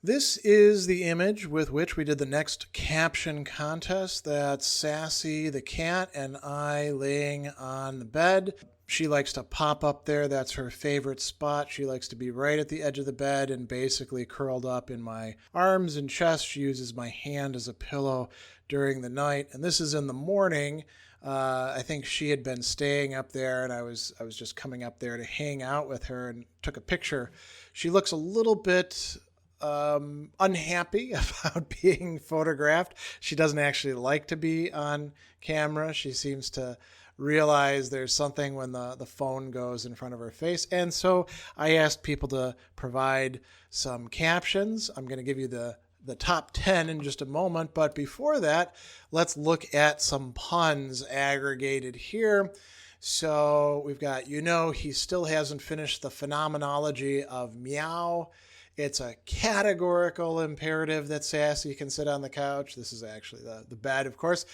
This is the image with which we did the next caption contest. That's Sassy the cat and I laying on the bed. She likes to pop up there. That's her favorite spot. She likes to be right at the edge of the bed and basically curled up in my arms and chest. She uses my hand as a pillow during the night. And this is in the morning. I think she had been staying up there, and I was just coming up there to hang out with her and took a picture. She looks a little bit unhappy about being photographed. She doesn't actually like to be on camera. She seems to realize there's something when the phone goes in front of her face. And so I asked people to provide some captions. I'm going to give you the top 10 in just a moment. But before that, let's look at some puns aggregated here. So we've got, he still hasn't finished the phenomenology of meow. It's a categorical imperative that Sassy can sit on the couch. This is actually the bed, of course.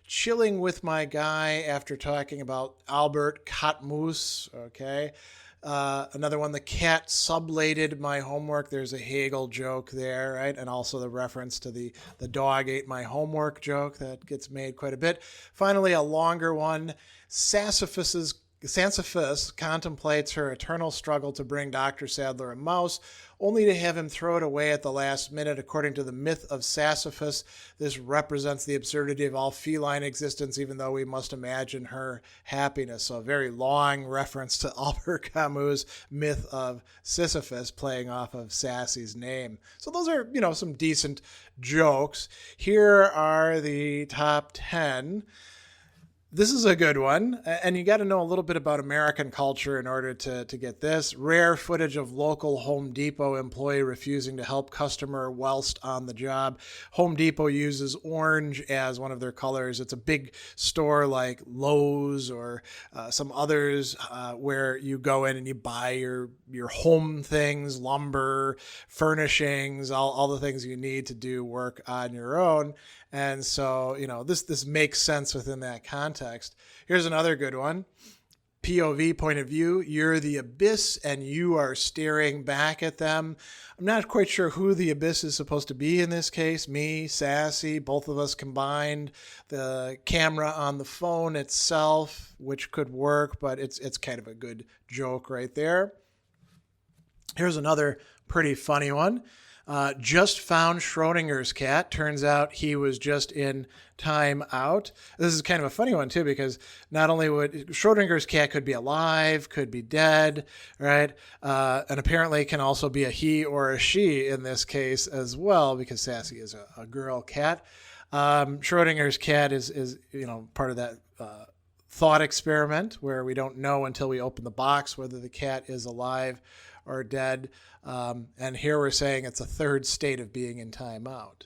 Chilling with my guy after talking about Albert Camus. Okay. Another one, the cat sublated my homework. There's a Hegel joke there, right? And also the reference to the dog ate my homework joke that gets made quite a bit. Finally, a longer one. Sisyphus contemplates her eternal struggle to bring Dr. Sadler a mouse, only to have him throw it away at the last minute. According to the myth of Sisyphus, this represents the absurdity of all feline existence, even though we must imagine her happiness. So a very long reference to Albert Camus' myth of Sisyphus, playing off of Sassy's name. So those are, some decent jokes. Here are the top 10. This is a good one, and you got to know a little bit about American culture in order to get this. Rare footage of local Home Depot employee refusing to help customer whilst on the job. Home Depot uses orange as one of their colors. It's a big store like Lowe's or some others where you go in and you buy your home things, lumber, furnishings, all the things you need to do work on your own. And so, this makes sense within that context. Here's another good one. POV, point of view. You're the abyss and you are staring back at them. I'm not quite sure who the abyss is supposed to be in this case. Me, Sassy, both of us combined. The camera on the phone itself, which could work, but it's kind of a good joke right there. Here's another pretty funny one. Just found Schrodinger's cat. Turns out he was just in time out. This is kind of a funny one too, because not only would Schrodinger's cat could be alive, could be dead, right? And apparently can also be a he or a she in this case as well, because Sassy is a girl cat. Schrodinger's cat is part of that thought experiment where we don't know until we open the box whether the cat is alive or dead. And here we're saying it's a third state of being in timeout.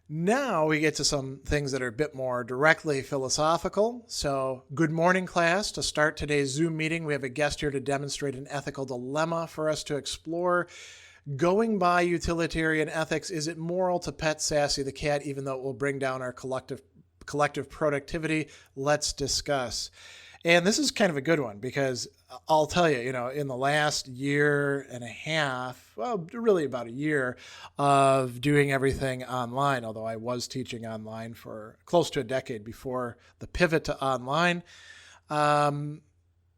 Now we get to some things that are a bit more directly philosophical. So, good morning, class. To start today's Zoom meeting, we have a guest here to demonstrate an ethical dilemma for us to explore. Going by utilitarian ethics, is it moral to pet Sassy the cat, even though it will bring down our collective productivity? Let's discuss. And this is kind of a good one because I'll tell you, in the last year and a half, well, really about a year of doing everything online, although I was teaching online for close to a decade before the pivot to online,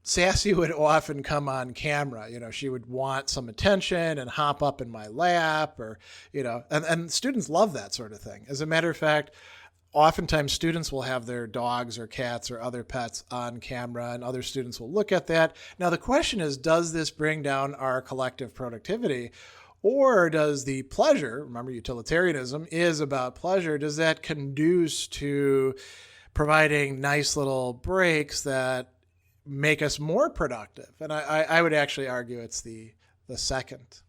Sassy would often come on camera. She would want some attention and hop up in my lap or, and students love that sort of thing. As a matter of fact, oftentimes students will have their dogs or cats or other pets on camera and other students will look at that. Now, the question is, does this bring down our collective productivity? Or does the pleasure, remember utilitarianism is about pleasure, does that conduce to providing nice little breaks that make us more productive? And I would actually argue it's the second.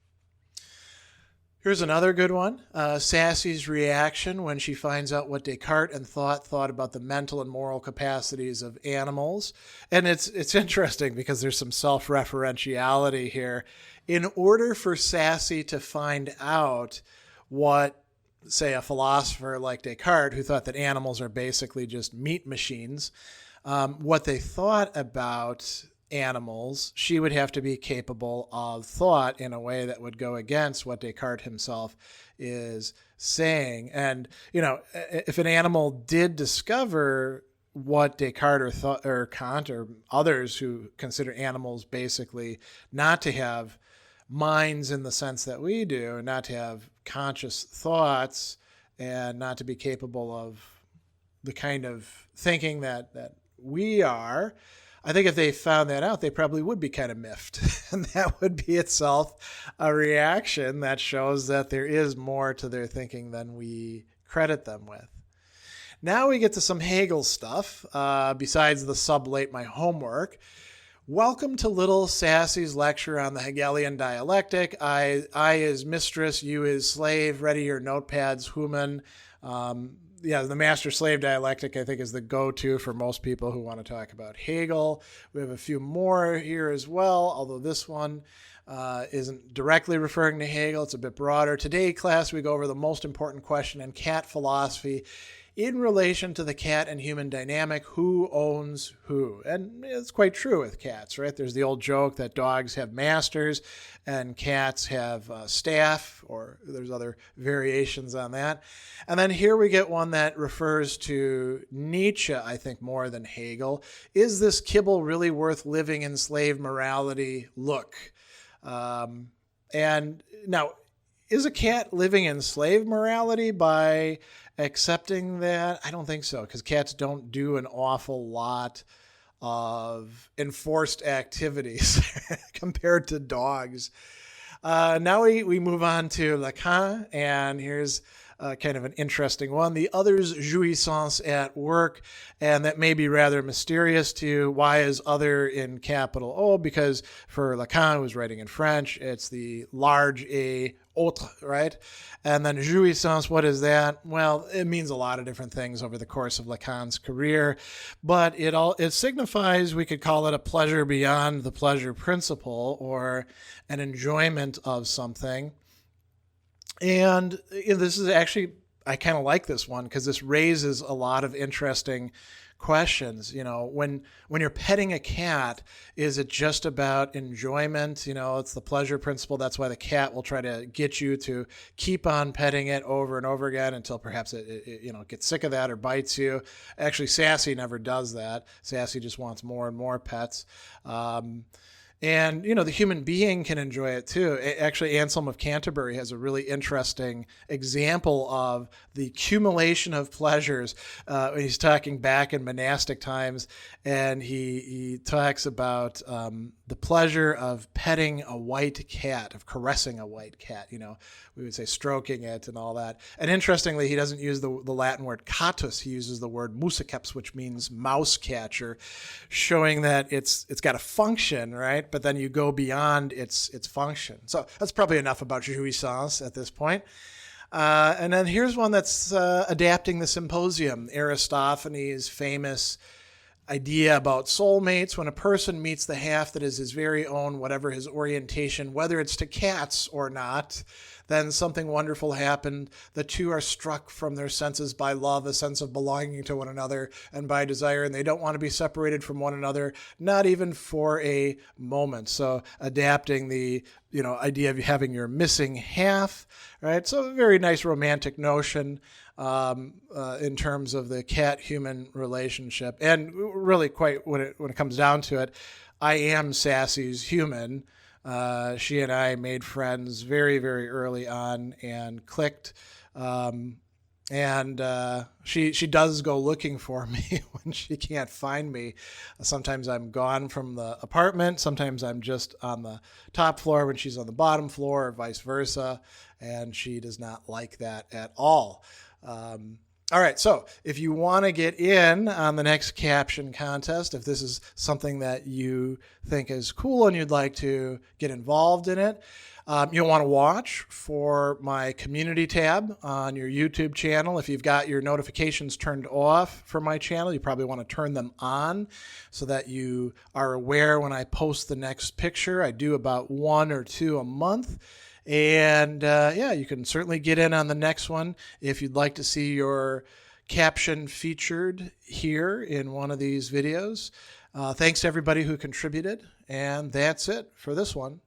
Here's another good one. Sassy's reaction when she finds out what Descartes and thought about the mental and moral capacities of animals. And it's interesting because there's some self-referentiality here. In order for Sassy to find out what, say, a philosopher like Descartes, who thought that animals are basically just meat machines, what they thought about animals, she would have to be capable of thought in a way that would go against what Descartes himself is saying. And, if an animal did discover what Descartes or Kant or others who consider animals basically not to have minds in the sense that we do, not to have conscious thoughts, and not to be capable of the kind of thinking that we are, I think if they found that out, they probably would be kind of miffed. And that would be itself a reaction that shows that there is more to their thinking than we credit them with. Now we get to some Hegel stuff, besides the sublate my homework. Welcome to little Sassy's lecture on the Hegelian dialectic. I is mistress, you is slave, ready your notepads, human. The master-slave dialectic, I think, is the go-to for most people who want to talk about Hegel. We have a few more here as well, although this one isn't directly referring to Hegel. It's a bit broader. Today, class, we go over the most important question in cat philosophy in relation to the cat and human dynamic, who owns who? And it's quite true with cats, right? There's the old joke that dogs have masters and cats have staff, or there's other variations on that. And then here we get one that refers to Nietzsche, I think, more than Hegel. Is this kibble really worth living in slave morality? Look. And now, is a cat living in slave morality by accepting that? I don't think so, because cats don't do an awful lot of enforced activities compared to dogs. Now we move on to Lacan, and here's kind of an interesting one. The other's jouissance at work, and that may be rather mysterious to you. Why is other in capital O? Because for Lacan, who was writing in French, it's the large A, autre, right? And then jouissance, what is that? Well, it means a lot of different things over the course of Lacan's career, but it signifies, we could call it a pleasure beyond the pleasure principle, or an enjoyment of something. And this is actually, I kind of like this one because this raises a lot of interesting questions. When you're petting a cat, is it just about enjoyment? It's the pleasure principle. That's why the cat will try to get you to keep on petting it over and over again until perhaps it gets sick of that or bites you. Actually, Sassy never does that. Sassy just wants more and more pets. And, the human being can enjoy it too. Actually, Anselm of Canterbury has a really interesting example of the accumulation of pleasures. He's talking back in monastic times, and he talks about the pleasure of petting a white cat, of caressing a white cat. We would say stroking it and all that. And interestingly, he doesn't use the Latin word catus. He uses the word musiceps, which means mouse catcher, showing that it's got a function, right? But then you go beyond its function. So that's probably enough about jouissance at this point. And then here's one that's adapting the symposium, Aristophanes' famous idea about soulmates. When a person meets the half that is his very own, whatever his orientation, whether it's to cats or not, then something wonderful happened. The two are struck from their senses by love, a sense of belonging to one another, and by desire, and they don't want to be separated from one another, not even for a moment. So adapting the idea of having your missing half, right? So a very nice romantic notion in terms of the cat-human relationship. And really quite, when it comes down to it, I am Sassy's human. She and I made friends very, very early on and clicked. And she does go looking for me when she can't find me. Sometimes I'm gone from the apartment. Sometimes I'm just on the top floor when she's on the bottom floor, or vice versa. And she does not like that at all. All right, so if you want to get in on the next caption contest, if this is something that you think is cool and you'd like to get involved in it, you'll want to watch for my community tab on your YouTube channel. If you've got your notifications turned off for my channel, you probably want to turn them on so that you are aware when I post the next picture. I do about 1 or 2 a month. And you can certainly get in on the next one if you'd like to see your caption featured here in one of these videos. Thanks to everybody who contributed, and that's it for this one.